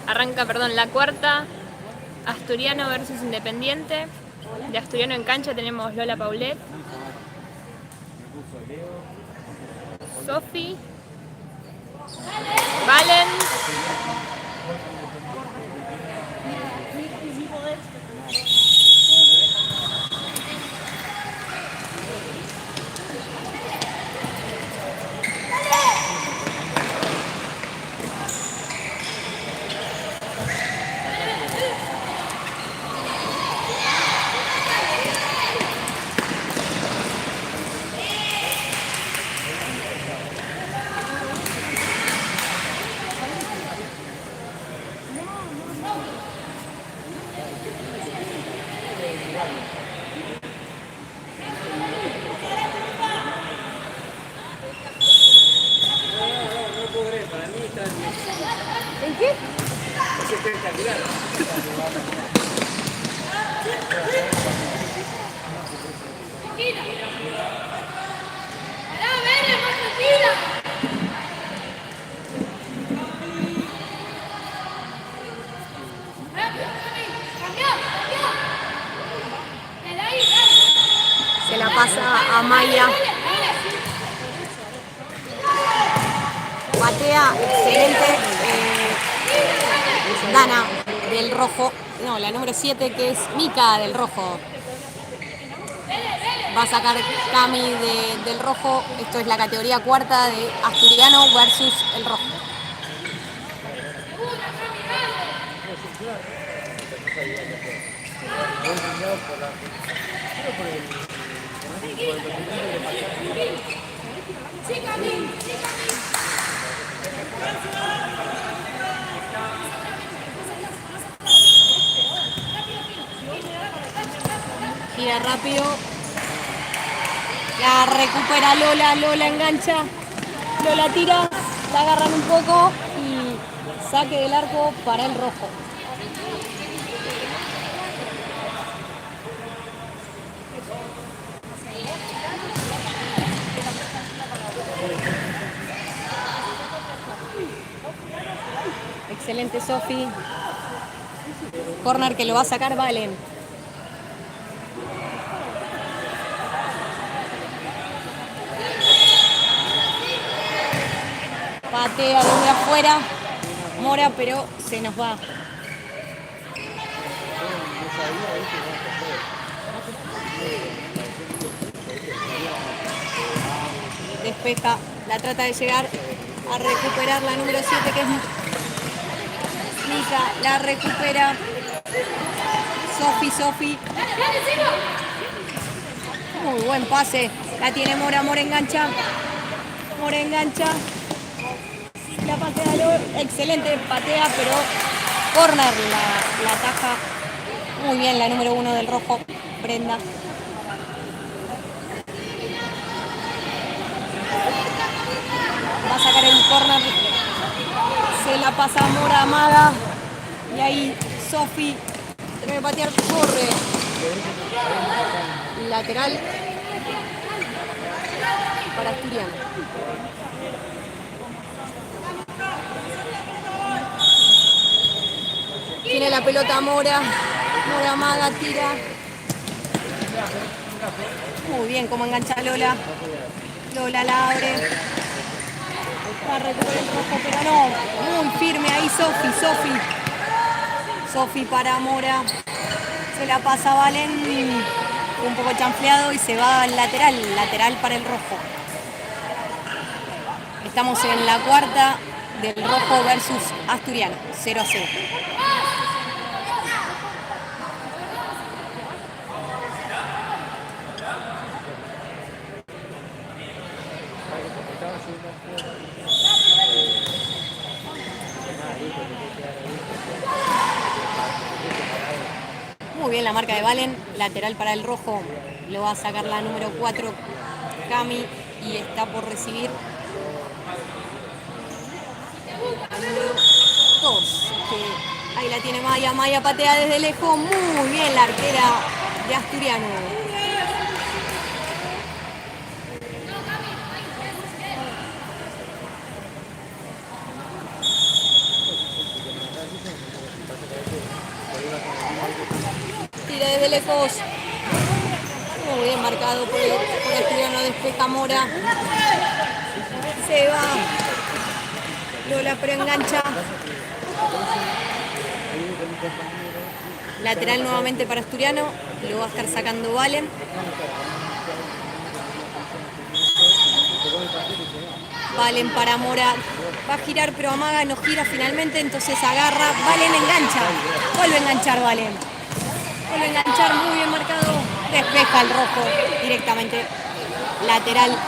Arranca la cuarta, Asturiano versus Independiente. De Asturiano en cancha tenemos Lola Paulet, Sofi, Valen, ¿en qué? Es espectacular. Se la pasa a Maya. Patea, excelente. Dana del rojo. No, la número 7 que es Mica del rojo. Va a sacar Cami del rojo. Esto es la categoría cuarta de Asturiano versus el rojo. Gira rápido. La recupera Lola. Lola engancha. Lola tira. La agarran un poco y saque del arco para el rojo. Excelente Sofi. Corner que lo va a sacar Valen. Patea desde afuera. Mora, pero se nos va. Despeja. La trata de llegar a recuperar la número 7 que es Mica. La recupera Sofi. Muy buen pase. La tiene Mora. Mora engancha. La patea, excelente patea, pero corner la ataja. Muy bien la número 1 del rojo, Brenda. corner. Se la pasa Mora a Maga. Y ahí Sofi tiene que patear, corre. Lateral para Asturiano. Tiene la pelota Mora. Mora Maga tira. Muy bien como engancha Lola. Lola la abre. Va a recuperar el rojo, pero no. Muy firme ahí Sofi. Sofi para Mora. Se la pasa a Valen. Un poco chanfleado y se va al lateral. Lateral para el rojo. Estamos en la cuarta del rojo versus Asturiano. 0-0. Muy bien la marca de Valen, lateral para el rojo, lo va a sacar la número 4, Cami, y está por recibir la número 2, que ahí la tiene Maya. Maya patea desde lejos, muy bien la arquera de Asturiano. Tira desde lejos. Muy bien marcado por Asturiano, despeja Mora. Se va. Lola pero engancha. Lateral nuevamente para Asturiano. Lo va a estar sacando Valen. Valen para Mora. Va a girar pero Amaga no gira finalmente. Entonces agarra. Valen engancha. Vuelve a enganchar Valen. Vuelve a enganchar, muy bien marcado. Despeja el rojo directamente. Lateral.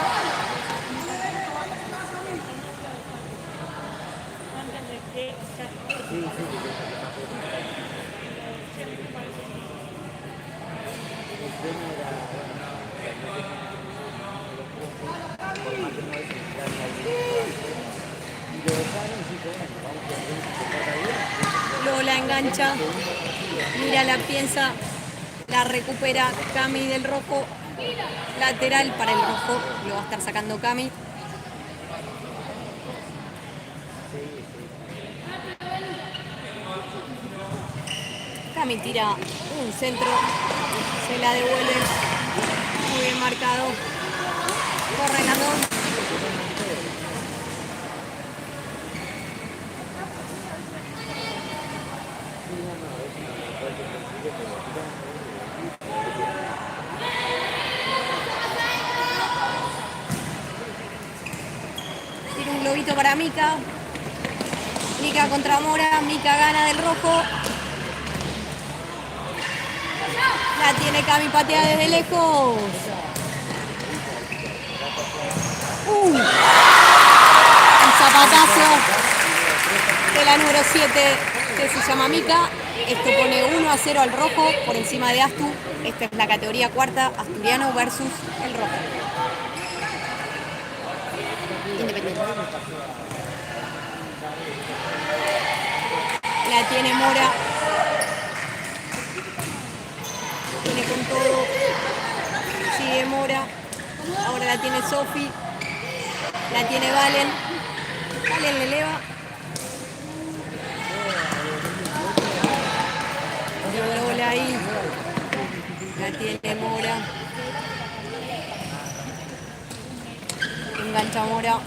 Lola engancha. Mira, la piensa. La recupera Cami del rojo. Lateral para el rojo. Lo va a estar sacando Cami. Cami tira un centro. Se la devuelve. Muy bien marcado. Corre Nandón. Tira un globito para Mica. Mica contra Mora. Mica gana del rojo. La tiene Cami, patea desde lejos. Un zapatazo de la número 7 que se llama Mica. Esto pone 1-0 al rojo por encima de Astu. Esta es la categoría cuarta, Asturiano versus el rojo. Independiente. La tiene Mora. Tiene con todo. Sigue Mora. Ahora la tiene Sofi. La tiene Valen. Valen le eleva. Lola ahí. La tiene Mora. Engancha Mora.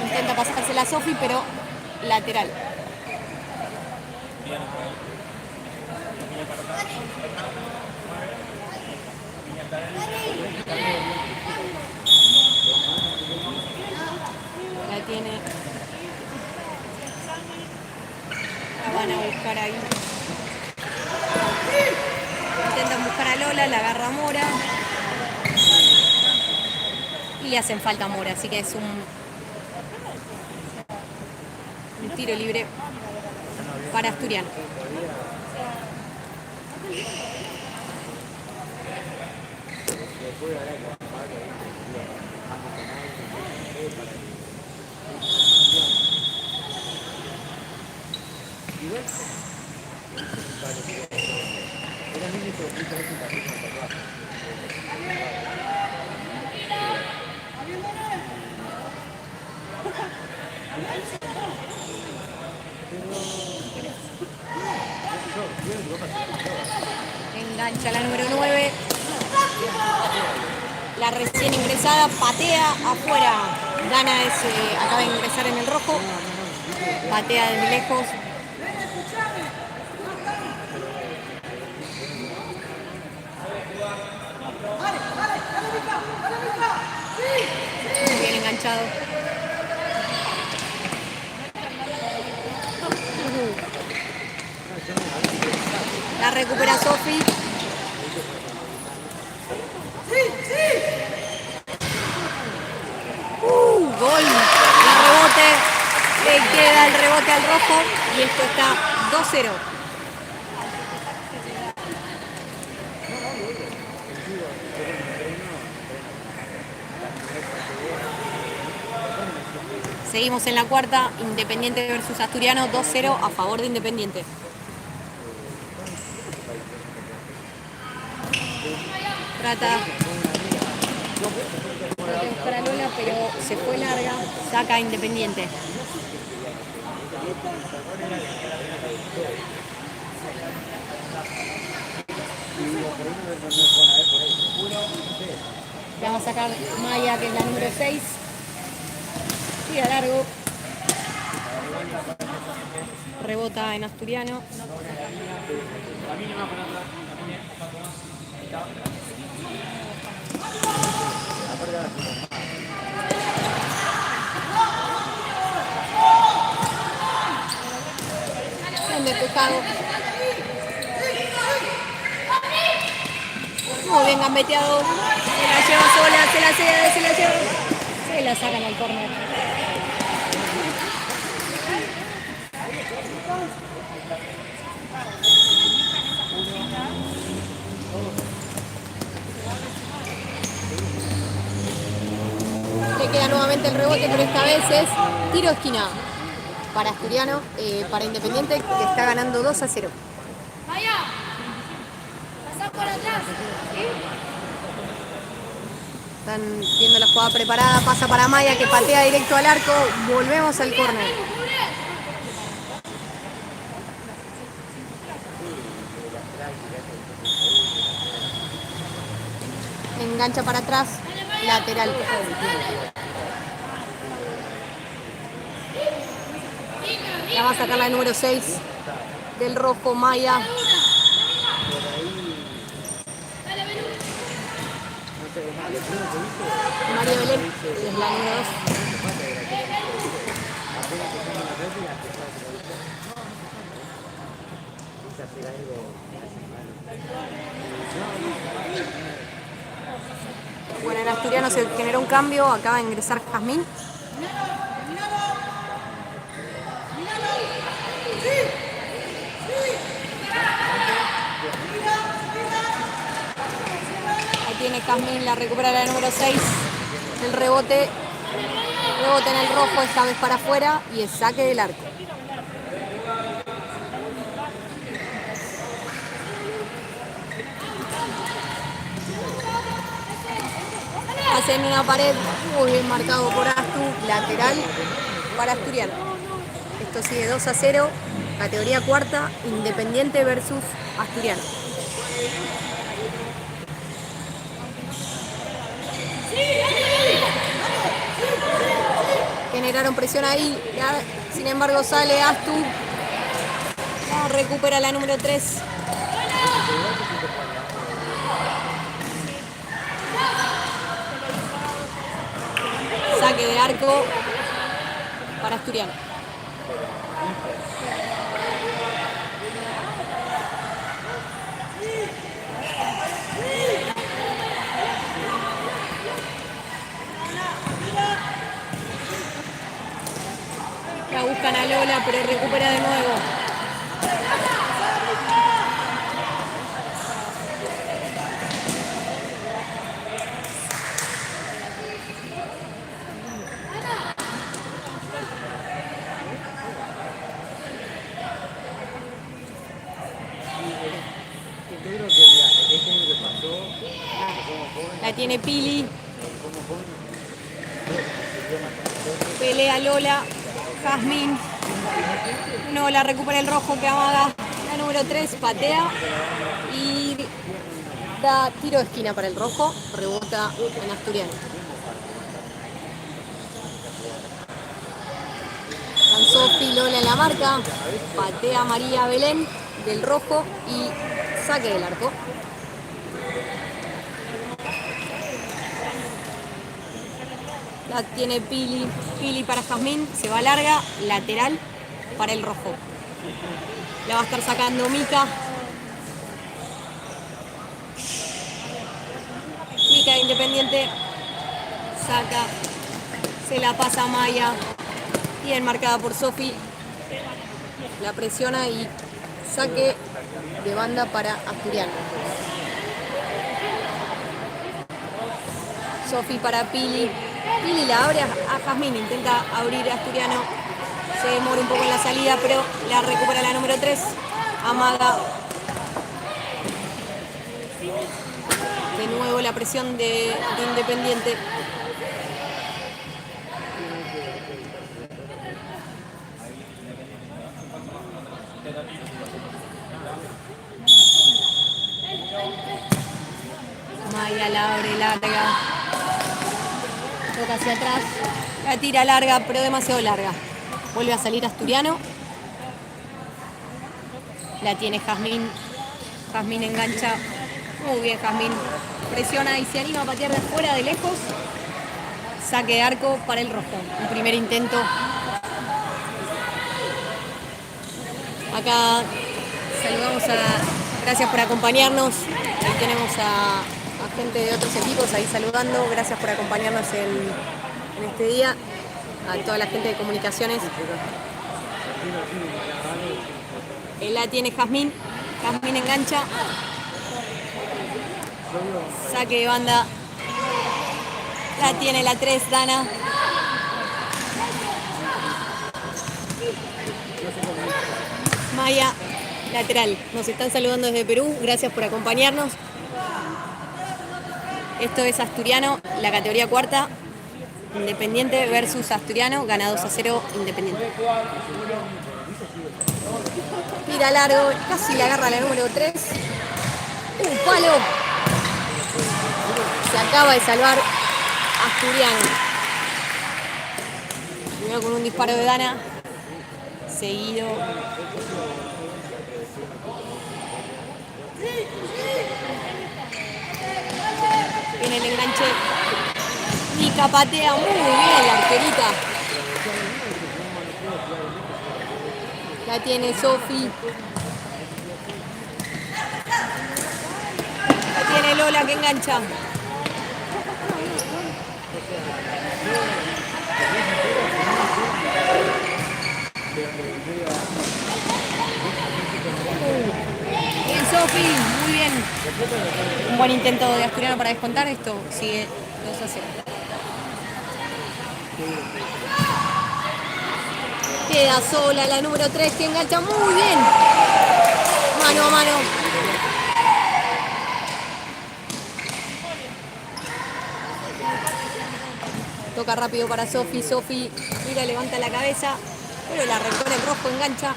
Intenta pasarse la Sofi, pero lateral. La tiene. La van a buscar ahí. Intentan buscar a Lola, la agarra Mora. Y le hacen falta a Mora, así que es un tiro libre para Asturiano. Engancha la número 9. La recién ingresada patea afuera. Gana ese, acaba de ingresar en el rojo. Patea desde lejos. Muy bien enganchado. La recupera Sofi. Gol. El rebote. Le queda el rebote al rojo. Y esto está 2-0. Seguimos en la cuarta. Independiente versus Asturiano. 2-0 a favor de Independiente. Trata de buscar a Lola, pero se fue larga. Saca a Independiente. La va a sacar Maya, que es la número 6. Tira largo. Rebota en Asturiano. Bien despejado. Muy bien gambeteado. Se la lleva sola, se la cede, se la lleva. Se la sacan al córner. Le queda nuevamente el rebote, pero esta vez es tiro de esquina para Asturiano, para Independiente, que está ganando 2-0. Vaya, pasá por atrás. Están viendo la jugada preparada, pasa para Maya, que patea directo al arco. Volvemos al córner. Engancha para atrás, lateral. La va a sacar la número 6 del rojo, Maya. María Belén es la número 2. Bueno, en Asturiano se generó un cambio, acaba de ingresar Jazmín. Ahí tiene Jazmín, la recupera la número 6. El rebote en el rojo, esta vez para afuera, y el saque del arco. Hacen una pared, muy bien marcado por Astu, lateral para Asturiano. Esto sigue 2-0, categoría cuarta, Independiente versus Asturiano. Generaron presión ahí, sin embargo sale Astu, recupera la número 3. Saque de arco para Asturiano. La buscan a Lola, pero recupera de nuevo. La tiene Pili. Pelea Lola. Jazmín. No, la recupera el rojo que amaga. La número 3 patea. Y da tiro de esquina para el rojo. Rebota en Asturiano. Sofi Lola en la marca. Patea María Belén del rojo y saque del arco. La tiene Pili. Pili para Jazmín. Se va larga. Lateral para el rojo. La va a estar sacando Mica. Mica de Independiente. Saca. Se la pasa a Maya. Bien marcada por Sofi. La presiona y saque de banda para Asturiano. Sofi para Pili. Pili la abre a Jazmín. Intenta abrir a Asturiano. Se demora un poco en la salida, pero la recupera la número 3. Amaga. De nuevo la presión de Independiente. Maya la abre larga. Toca hacia atrás. La tira larga, pero demasiado larga. Vuelve a salir Asturiano. La tiene Jazmín. Jazmín engancha. Muy bien Jazmín. Presiona y se anima a patear de afuera, de lejos. Saque de arco para el rojo. Un primer intento. Acá saludamos a... Gracias por acompañarnos. Ahí tenemos a gente de otros equipos ahí saludando. Gracias por acompañarnos en este día. A toda la gente de comunicaciones. La tiene Jazmín. Jazmín engancha. Saque de banda. La tiene la 3, Dana. Maya, lateral. Nos están saludando desde Perú. Gracias por acompañarnos. Esto es Asturiano, la categoría cuarta. Independiente versus Asturiano. Gana 2-0 Independiente. Tira largo. Casi le agarra la número 3. Un palo. Se acaba de salvar Asturiano. Primero con un disparo de Dana. Seguido. Viene el enganche. Mica patea muy bien la arquerita. La tiene Sofi. La tiene Lola que engancha. Bien Sofi, muy bien. Un buen intento de Asturiano para descontar. Esto sigue 2-0. Queda sola la número 3 que engancha muy bien. Mano a mano. Toca rápido para Sofi. Sofi mira, levanta la cabeza. Pero la recupera el rojo, engancha.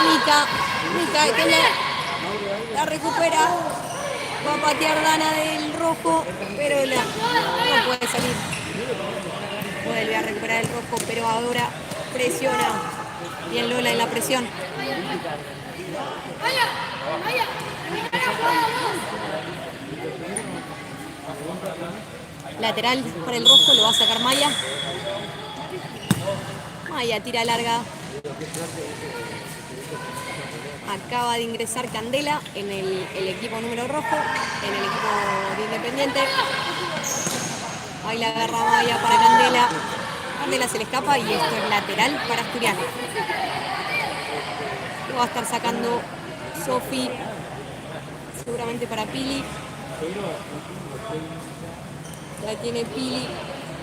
Mica que la recupera. Va a patear Dana del rojo. Pero no puede salir. Vuelve a recuperar el rojo, pero ahora presiona. Bien Lola en la presión. Lateral para el rojo, lo va a sacar Maya. Maya tira larga. Acaba de ingresar Candela en el equipo número rojo, en el equipo de Independiente. Ahí la agarra Maya para Candela. Candela se le escapa y esto es lateral para Asturiano. Lo va a estar sacando Sofi, seguramente para Pili. La tiene Pili.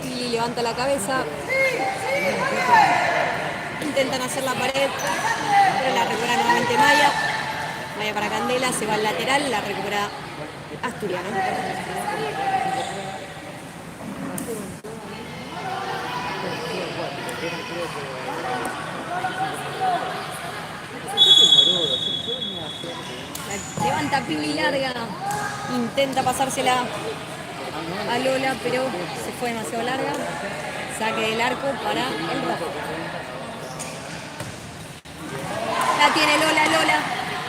Pili levanta la cabeza. Intentan hacer la pared, pero la recupera nuevamente Maya. Vaya para Candela, se va al lateral, la recupera Asturiano. La levanta Pili larga, intenta pasársela a Lola, pero se fue demasiado larga. Saque del arco para el rojo. La tiene Lola,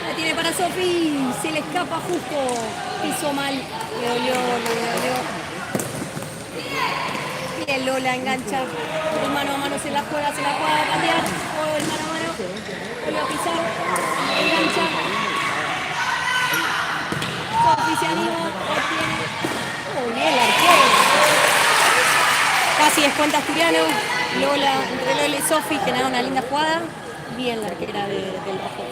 la tiene para Sofi, se le escapa justo, pisó mal, le dolió. Bien Lola, engancha, el mano a mano se la juega a cambiar, o el mano a mano, vuelve a pisar, engancha, Sofi se anima, la tiene, muy bien la arquera. Casi descuenta Asturiano, Lola, entre Lola y Sofi genera una linda jugada, bien la arquera del rojo.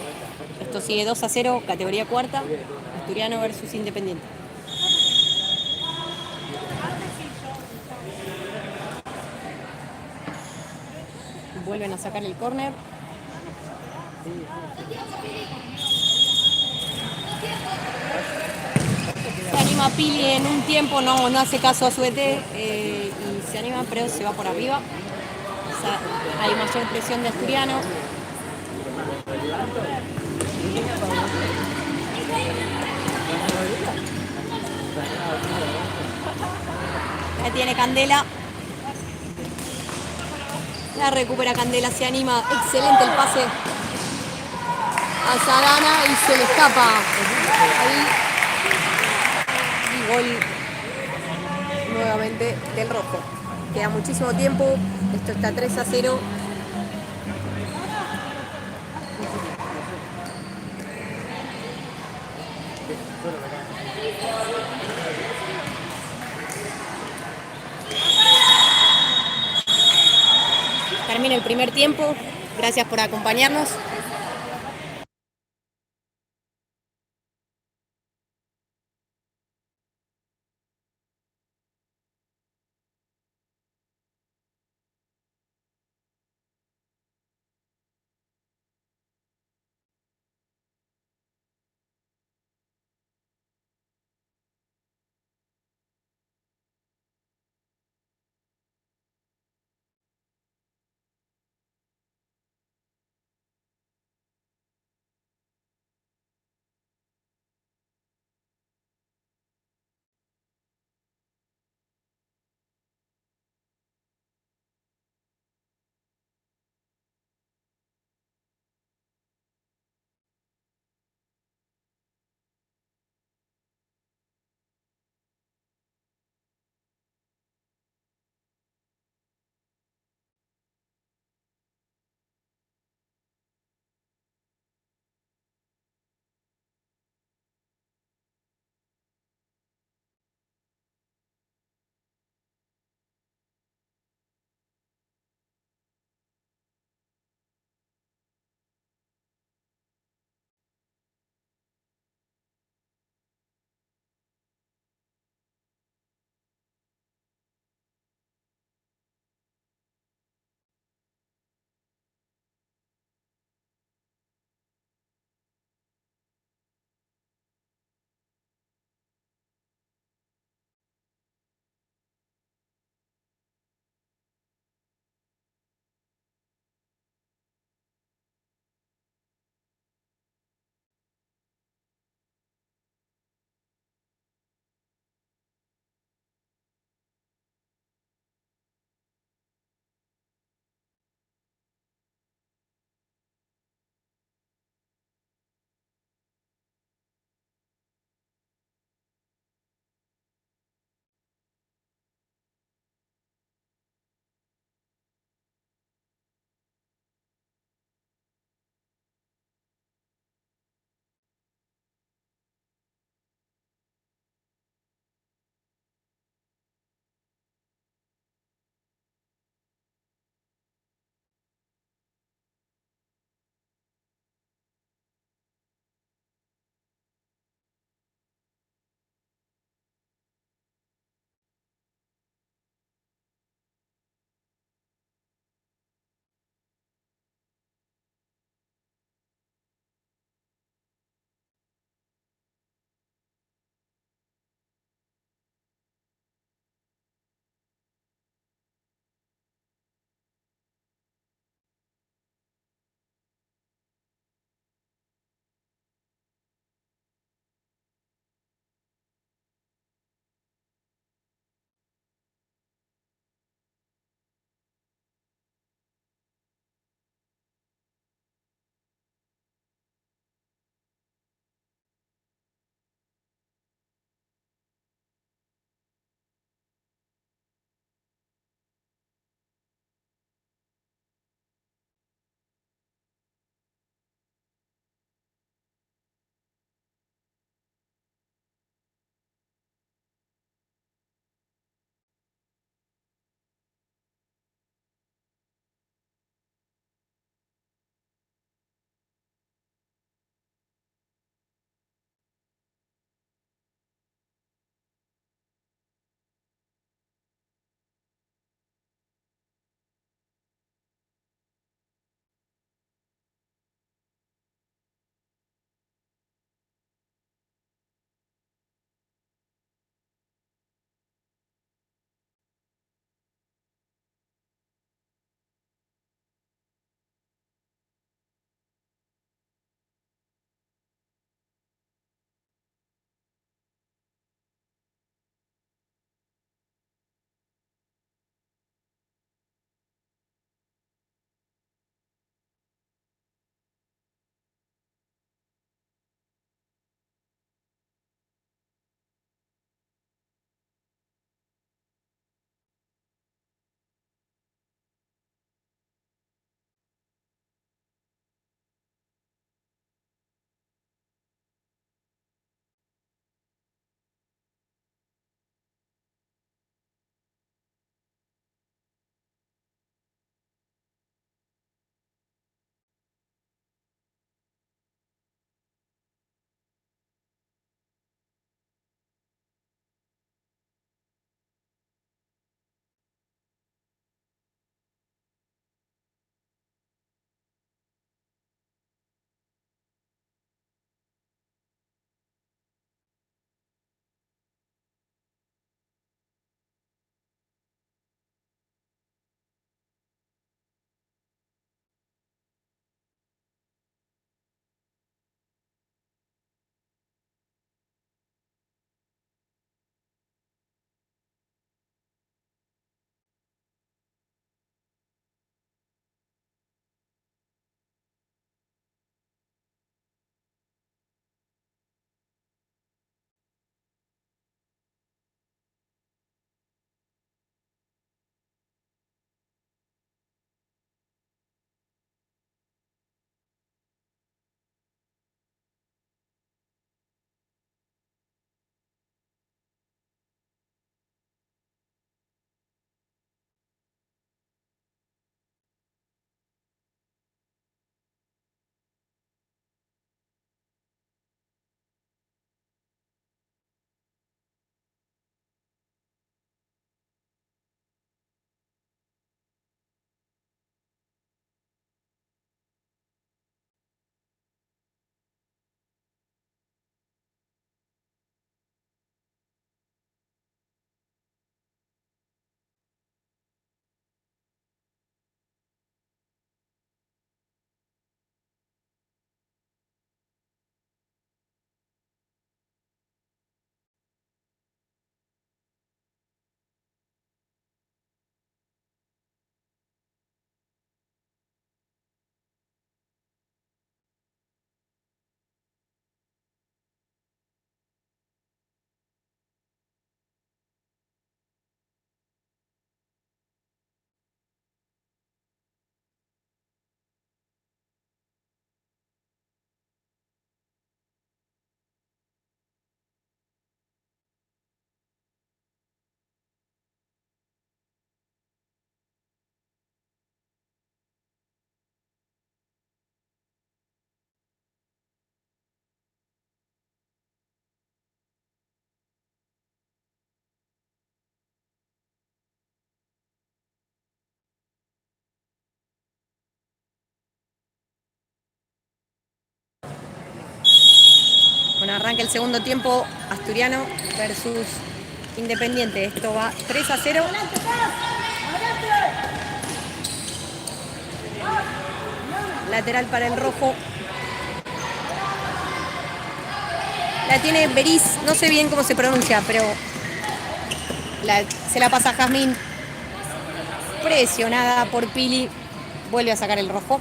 Esto sigue 2-0, categoría cuarta, Asturiano versus Independiente. Vuelven a sacar el córner. Se anima Pili en un tiempo, no hace caso a su ET y se anima, pero se va por arriba. O sea, hay mayor presión de Asturiano. Ya tiene Candela. La recupera Candela, se anima. Excelente el pase a Sagana y se le escapa. Ahí. Y gol nuevamente del rojo. Queda muchísimo tiempo. Esto está 3-0. Termina el primer tiempo. Gracias por acompañarnos. Arranca el segundo tiempo, Asturiano versus Independiente. Esto va 3-0. Lateral para el rojo. La tiene Beris, no sé bien cómo se pronuncia, pero se la pasa a Jazmín. Presionada por Pili. Vuelve a sacar el rojo.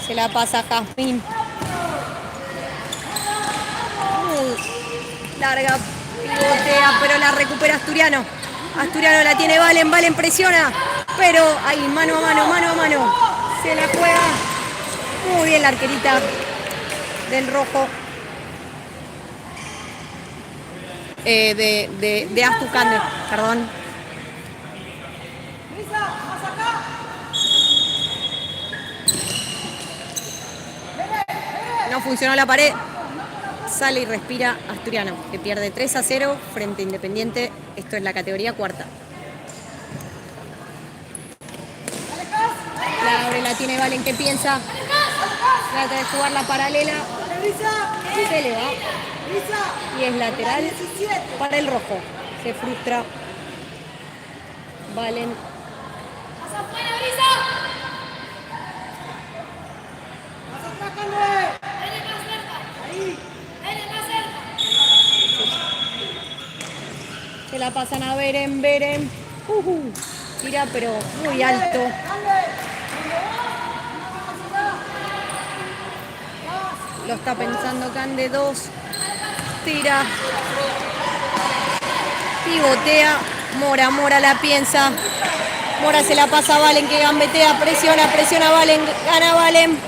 Se la pasa a Jazmín. Larga, pivotea, pero la recupera Asturiano. Asturiano la tiene Valen, Valen presiona, pero ahí mano a mano. Se la juega muy bien la arquerita del rojo. De Astu Cande, perdón. No funcionó la pared. Sale y respira Asturiano, que pierde 3-0 frente a Independiente. Esto es la categoría cuarta. La abre, la tiene Valen, que piensa. Trata de jugar la paralela. Se le va. Y es lateral para el rojo. Se frustra. Valen. Se la pasan a Beren. Tira, pero muy alto. Lo está pensando Cande. 2. Tira. Pivotea. Mora la piensa. Mora se la pasa a Valen, que gambetea. Presiona Valen. Gana Valen.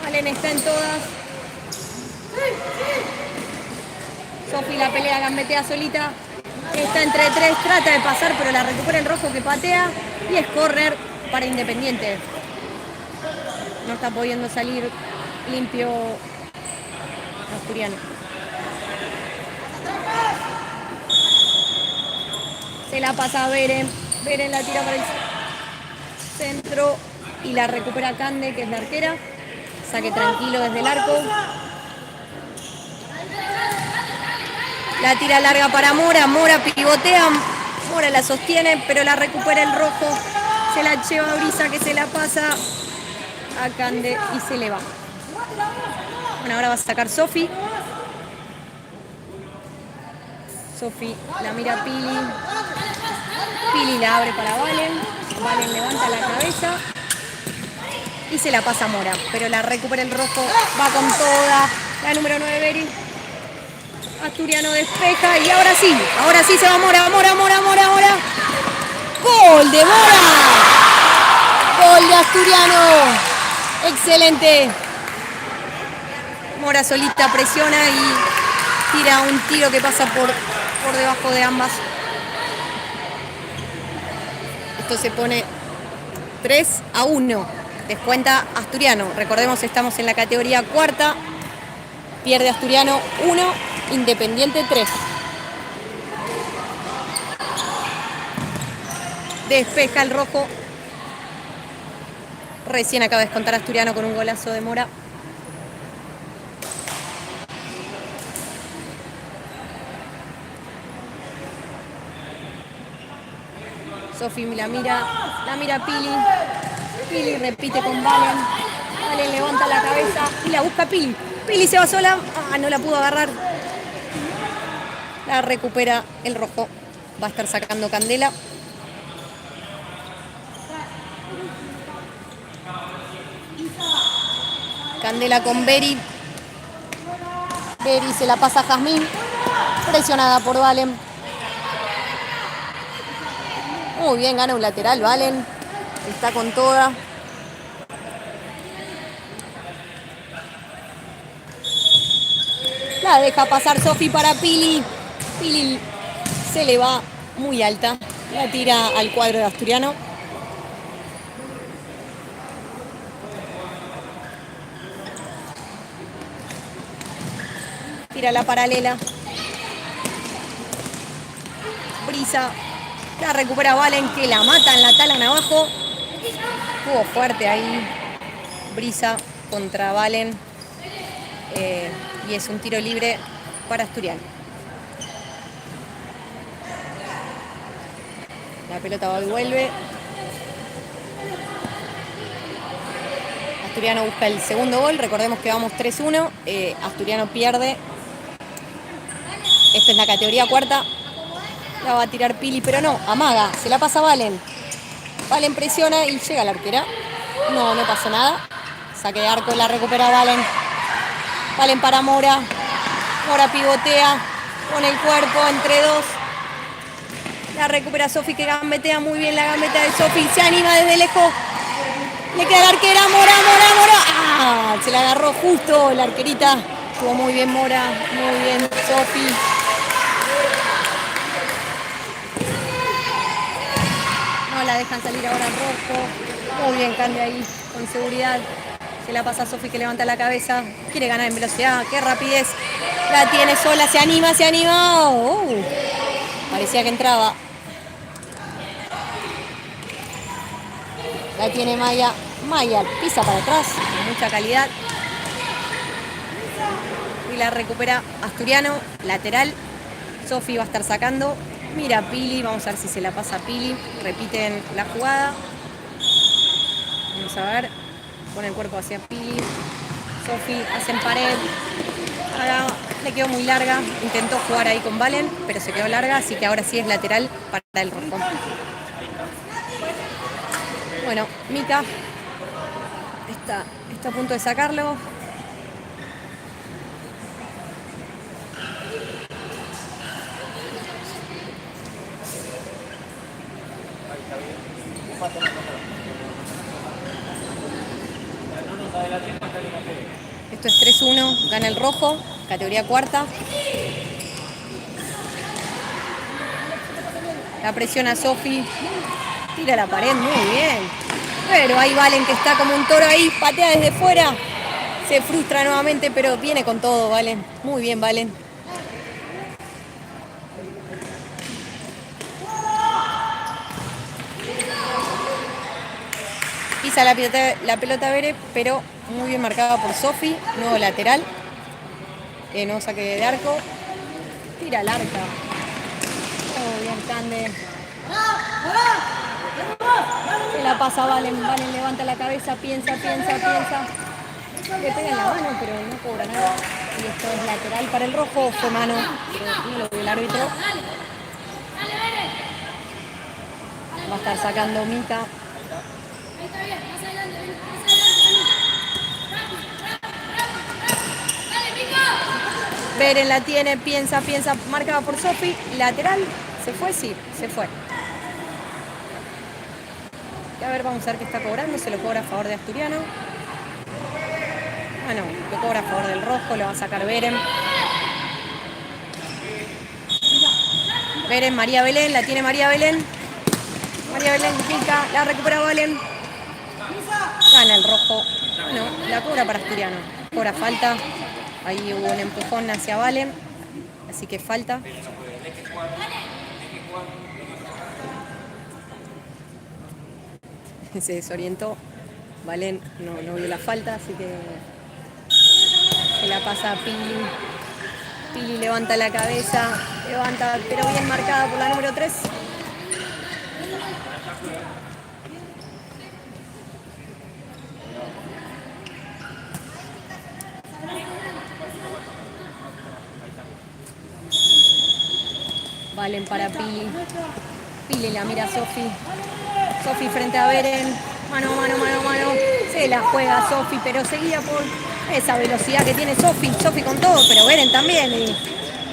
Valen está en todas. Sofi la pelea, gambetea solita. Está entre 3, trata de pasar, pero la recupera el rojo, que patea. Y es córner para Independiente. No está pudiendo salir limpio Asturiano. Se la pasa a Beren. Beren la tira para el centro y la recupera Cande, que es la arquera. Saque tranquilo desde el arco. La tira larga para Mora. Mora pivotea. Mora la sostiene, pero la recupera el rojo. Se la lleva a Brisa, que se la pasa a Cande y se le va. Bueno, ahora va a sacar Sofi. Sofi la mira a Pili. Pili la abre para Valen. Valen levanta la cabeza y se la pasa a Mora, pero la recupera el rojo. Va con toda la número 9, Beri. Asturiano despeja y ahora sí se va Mora. ¡Gol de Mora! ¡Gol de Asturiano! ¡Excelente! Mora solita presiona y tira un tiro que pasa por debajo de ambas. Esto se pone 3-1. Descuenta Asturiano. Recordemos, estamos en la categoría cuarta. Pierde Asturiano 1, Independiente 3. Despeja el rojo. Recién acaba de descontar Asturiano con un golazo de Mora. Sofi la mira Pili. Pili repite con Valen. Valen levanta la cabeza y la busca Pili. Pili se va sola. No la pudo agarrar. La recupera el rojo. Va a estar sacando Candela. Candela con Beri. Beri se la pasa a Jazmín. Presionada por Valen. Muy bien, gana un lateral Valen. Está con toda. La deja pasar Sofi para Pili. Pili se le va muy alta. La tira al cuadro de Asturiano. Tira la paralela. Brisa. La recupera Valen, que la mata en la talan abajo. Estuvo fuerte ahí Brisa contra Valen. Y es un tiro libre para Asturiano. La pelota va y vuelve. Asturiano busca el segundo gol. Recordemos que vamos 3-1. Asturiano pierde. Esta es la categoría cuarta. La va a tirar Pili, pero no, amaga, se la pasa Valen. Valen presiona y llega la arquera. No pasó nada. Saque de arco, la recupera Valen. Valen para Mora. Mora pivotea con el cuerpo entre dos. La recupera Sofi, que gambetea muy bien la gambeta de Sofi. Se anima desde lejos. Le queda la arquera, Mora. ¡Ah! Se la agarró justo la arquerita. Estuvo muy bien Mora, muy bien Sofi. No la dejan salir ahora al rojo. Muy bien Cande ahí, con seguridad. Se la pasa a Sofi, que levanta la cabeza. Quiere ganar en velocidad, qué rapidez. La tiene sola, se anima. Parecía que entraba. La tiene Maya. Maya pisa para atrás, con mucha calidad. Y la recupera Asturiano, lateral. Sofi va a estar sacando. Mira Pili, vamos a ver si se la pasa a Pili. Repiten la jugada. Vamos a ver. Pone el cuerpo hacia Pili. Sofi hacen pared. Ahora le quedó muy larga. Intentó jugar ahí con Valen, pero se quedó larga, así que ahora sí es lateral para el rojo. Bueno, Mica está a punto de sacarlo. Esto es 3-1, gana el rojo, categoría cuarta. La presiona Sofi, tira la pared, muy bien. Pero ahí Valen, que está como un toro ahí, patea desde fuera. Se frustra nuevamente, pero viene con todo Valen. Muy bien Valen. Pisa la pelota Bere, pero muy bien marcada por Sofi. Nuevo lateral. Nuevo saque de arco. Tira al arca. Muy bien Cande. Se la pasa a Valen. Valen levanta la cabeza, piensa. Le pega en la mano, pero no cobra nada. Y esto es lateral para el rojo. Fue mano. No lo vio el árbitro. Va a estar sacando Mica. Beren la tiene, piensa, marcada por Sofi, lateral, ¿se fue? Sí, se fue. A ver, vamos a ver qué está cobrando, se lo cobra a favor de Asturiano. Bueno, lo cobra a favor del rojo, lo va a sacar Beren. Beren, María Belén, la tiene María Belén. María Belén pica, la recupera Valen. Gana el rojo. Bueno, la cobra para Asturiano. Cobra falta. Ahí hubo un empujón hacia Valen. Así que falta. Se desorientó. Valen no vio la falta, así que se la pasa a Pili. Pili levanta la cabeza. Levanta, pero bien marcada por la número 3. Valen para Pili. Pili la mira a Sofi. Sofi frente a Beren. Mano. Se la juega Sofi, pero seguida por esa velocidad que tiene Sofi. Sofi con todo, pero Beren también.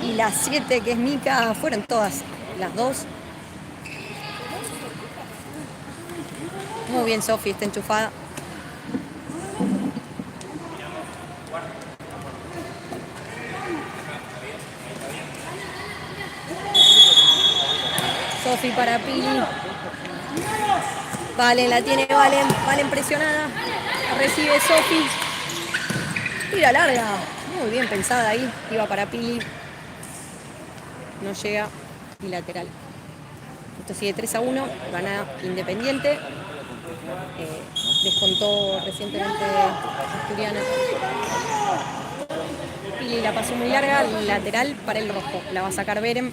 Y las 7 que es Mica, fueron todas las dos. Muy bien Sofi, está enchufada. Sofi para Pili. Valen, la tiene Valen presionada. La recibe Sofi. Tira larga. Muy bien pensada ahí. Iba para Pili. No llega. Y lateral. Esto sigue 3-1, gana Independiente. Descontó recientemente Asturiano. Pili la pasó muy larga, lateral para el rojo. La va a sacar Beren.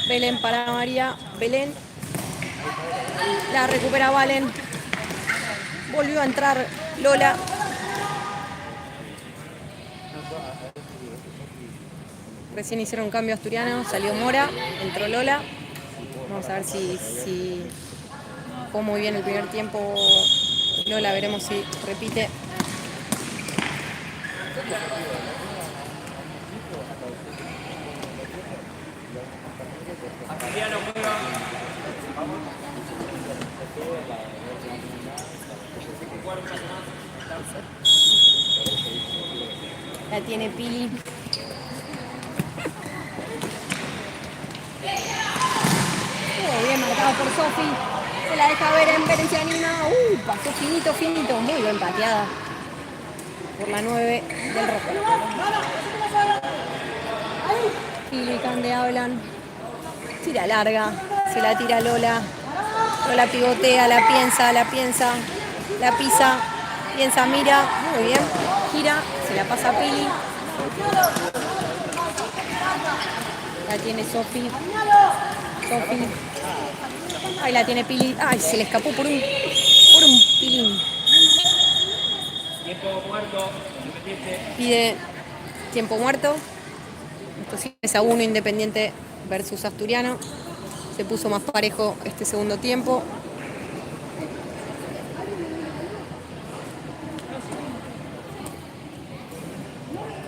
Belén para María. Belén. La recupera Valen. Volvió a entrar Lola. Recién hicieron un cambio Asturiano. Salió Mora. Entró Lola. Vamos a ver si jugó muy bien el primer tiempo Lola. Veremos si repite. La tiene Pili. Bien marcado por Sofi. Se la deja Beren. Beren se anima. Pasó finito, finito. Muy bien pateada por la 9 del rojo. Pili y Cande hablan. Tira larga. Se la tira Lola. Lola pivotea, la piensa, la pisa. Piensa, mira. Muy bien. Gira. Se la pasa a Pili. La tiene Sofi. Ahí la tiene Pili. Ay, se le escapó por un pilín. Tiempo muerto. Pide tiempo muerto. Esto sí es 1 Independiente versus Asturiano. Se puso más parejo este segundo tiempo.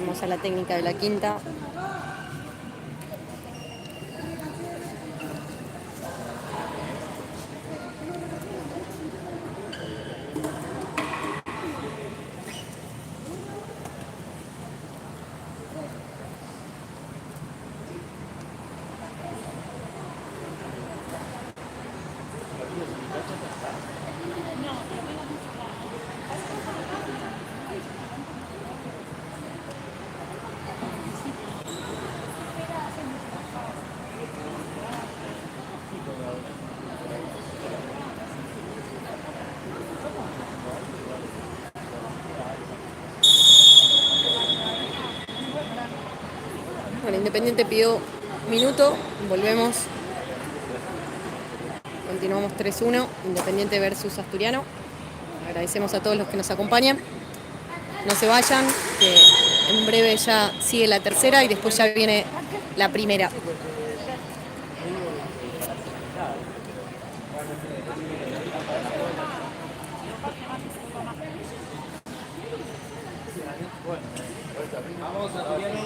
Vamos a la técnica de la quinta. Bueno, Independiente pidió minuto, volvemos. Continuamos 3-1, Independiente versus Asturiano. Agradecemos a todos los que nos acompañan. No se vayan, que en breve ya sigue la tercera y después ya viene la primera. Vamos, Asturiano.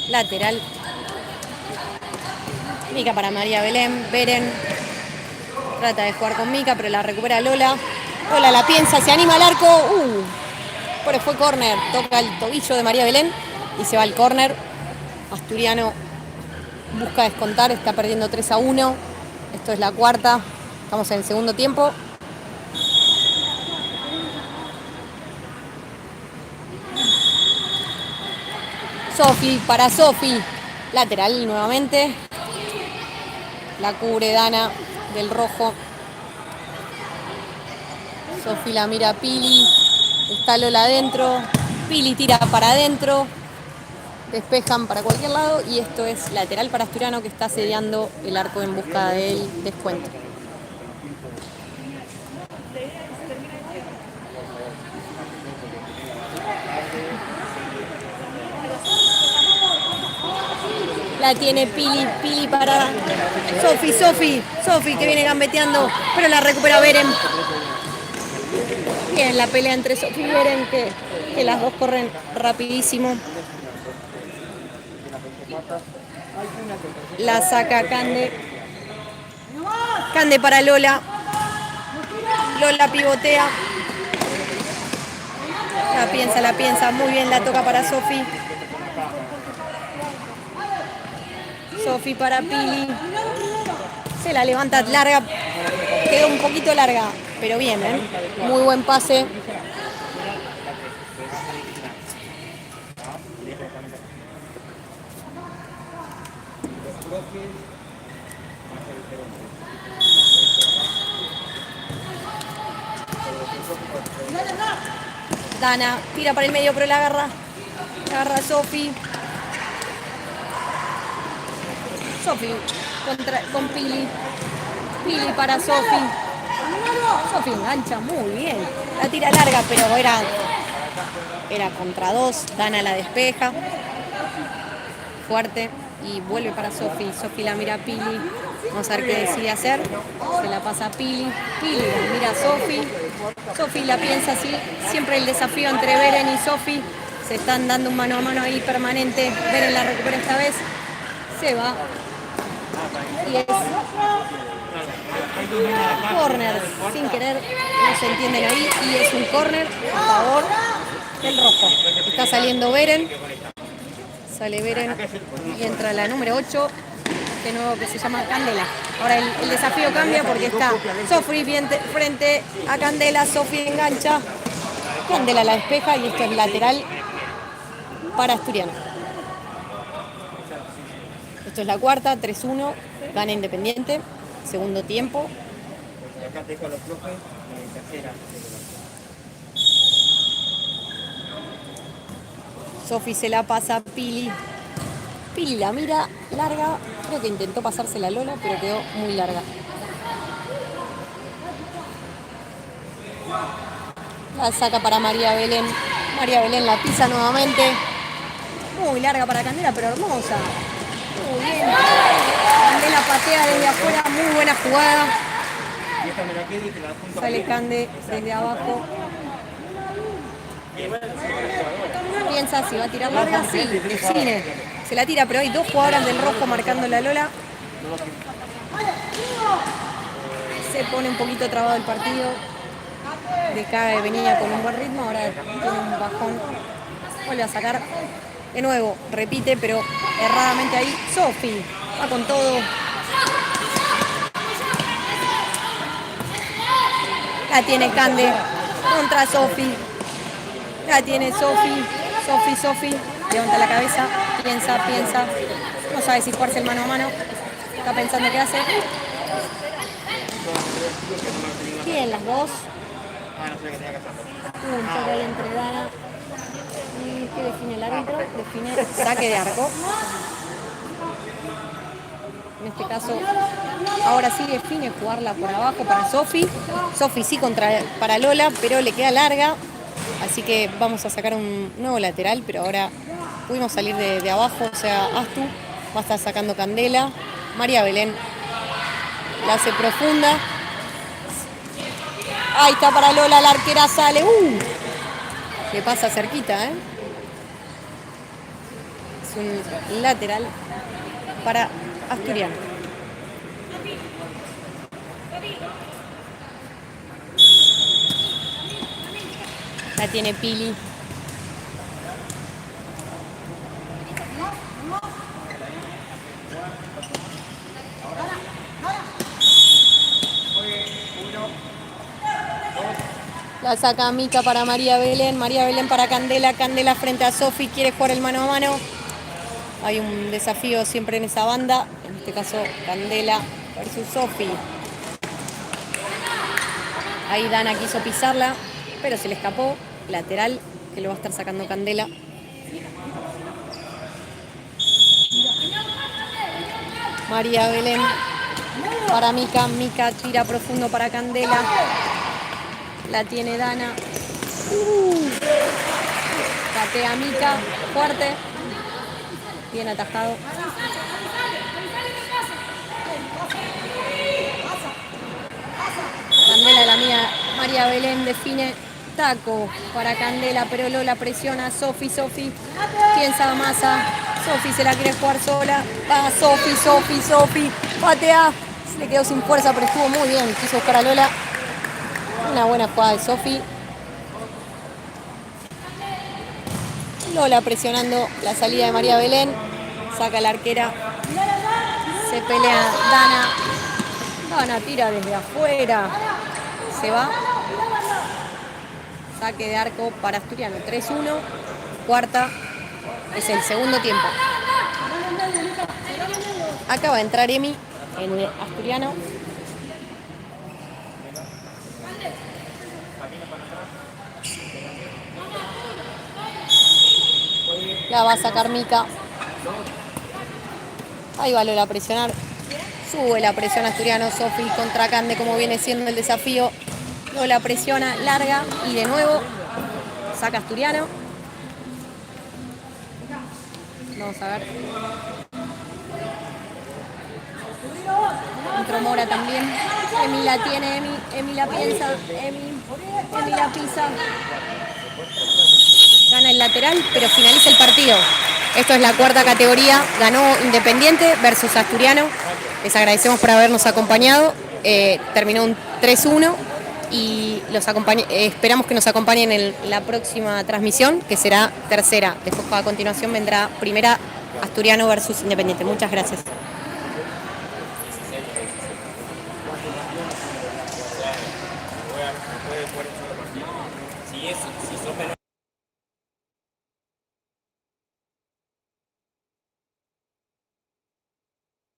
Lateral. Mica para María Belén. Beren trata de jugar con Mica, pero la recupera Lola. Lola la piensa, se anima al arco. Pero fue córner. Toca el tobillo de María Belén y se va al córner. Asturiano busca descontar, está perdiendo 3-1. Esto es la cuarta. Estamos en el segundo tiempo. Sofi para Sofi. Lateral nuevamente. La cubre Dana del rojo. Sofi la mira a Pili. Está Lola adentro. Pili tira para adentro. Despejan para cualquier lado. Y esto es lateral para Asturiano, que está asediando el arco en busca del descuento. La tiene Pili para Sofi que viene gambeteando, pero la recupera Beren. Bien, la pelea entre Sofi y Beren, que las dos corren rapidísimo. La saca Cande. Cande para Lola. Lola pivotea. La piensa. Muy bien, la toca para Sofi. Sofi para Pili. Se la levanta larga. Quedó un poquito larga, pero bien, ¿eh? Muy buen pase. Dana tira para el medio, pero la agarra. La agarra Sofi. Sofi con Pili. Pili para Sofi. Sofi engancha muy bien. La tira larga, pero era contra dos. Dana la despeja. Fuerte. Y vuelve para Sofi. Sofi la mira a Pili. Vamos a ver qué decide hacer. Se la pasa a Pili. Pili la mira a Sofi. Sofi la piensa así. Siempre el desafío entre Beren y Sofi. Se están dando un mano a mano ahí permanente. Beren la recupera esta vez. Se va. Y es córner. Sin querer. No se entienden ahí. Y es un córner a favor del rojo. Está saliendo Beren. Sale Beren y entra la número 8, de nuevo, que se llama Candela. Ahora el desafío cambia porque está Sofi frente a Candela. Sofi engancha, Candela la despeja y esto es lateral para Asturiano. Esto es la cuarta, 3-1, gana Independiente, segundo tiempo. Sofi se la pasa a Pili. Pili la mira larga. Creo que intentó pasársela a Lola, pero quedó muy larga. La saca para María Belén. María Belén la pisa nuevamente. Muy larga para Candela, pero hermosa. Muy bien. Candela patea desde afuera. Muy buena jugada. Sale Cande desde abajo. Piensa si va a tirar larga, sí, define. Se la tira, pero hay dos jugadoras del rojo marcando la Lola. Se pone un poquito trabado el partido. Decae, venía con un buen ritmo, ahora tiene un bajón. Vuelve a sacar. De nuevo, repite, pero erradamente ahí. Sofi va con todo. La tiene Cande contra Sofi. La tiene Sofi. Sofi. Levanta la cabeza. Piensa. No sabe si jugarse el mano a mano. Está pensando qué hace. Bien, las dos. Un choque ahí entre Dana. ¿Y qué define el árbitro? Define saque de arco. En este caso, ahora sí define jugarla por abajo para Sofi. Sofi sí para Lola, pero le queda larga. Así que vamos a sacar un nuevo lateral, pero ahora pudimos salir de abajo. O sea, Astu va a estar sacando Candela. María Belén la hace profunda. Ahí está para Lola, la arquera sale. Le pasa cerquita, ¿eh? Es un lateral para Asturiano. La tiene Pili. La saca Mica para María Belén. María Belén para Candela. Candela frente a Sofi. Quiere jugar el mano a mano. Hay un desafío siempre en esa banda. En este caso, Candela versus Sofi. Ahí Dana quiso pisarla, pero se le escapó. Lateral, que lo va a estar sacando Candela. María Belén para Mica. Mica tira profundo para Candela. La tiene Dana. Patea Mica. Fuerte. Bien atajado. Candela la mía. María Belén define. Taco para Candela, pero Lola presiona a Sofi. Piensa Massa. Sofi se la quiere jugar sola. Va Sofi. Patea. Se le quedó sin fuerza, pero estuvo muy bien. Quiso buscar a Lola. Una buena jugada de Sofi. Lola presionando la salida de María Belén. Saca la arquera. Se pelea Dana. Dana tira desde afuera. Se va. Saque de arco para Asturiano. 3-1. Cuarta. Es el segundo tiempo. Acaba de entrar Emi en Asturiano. La va a sacar Mica. Ahí va Lola a presionar. Sube la presión Asturiano. Sofi contra Cande, como viene siendo el desafío. Lola presiona, larga y de nuevo saca Asturiano. Vamos a ver. Entró Mora también. Emi la tiene, Emi la piensa, Emi la pisa. Gana el lateral, pero finaliza el partido. Esto es la cuarta categoría. Ganó Independiente versus Asturiano. Les agradecemos por habernos acompañado. Terminó un 3-1 y esperamos que nos acompañen en la próxima transmisión, que será tercera. Después, a continuación, vendrá primera Asturiano versus Independiente. Muchas gracias. Si son menores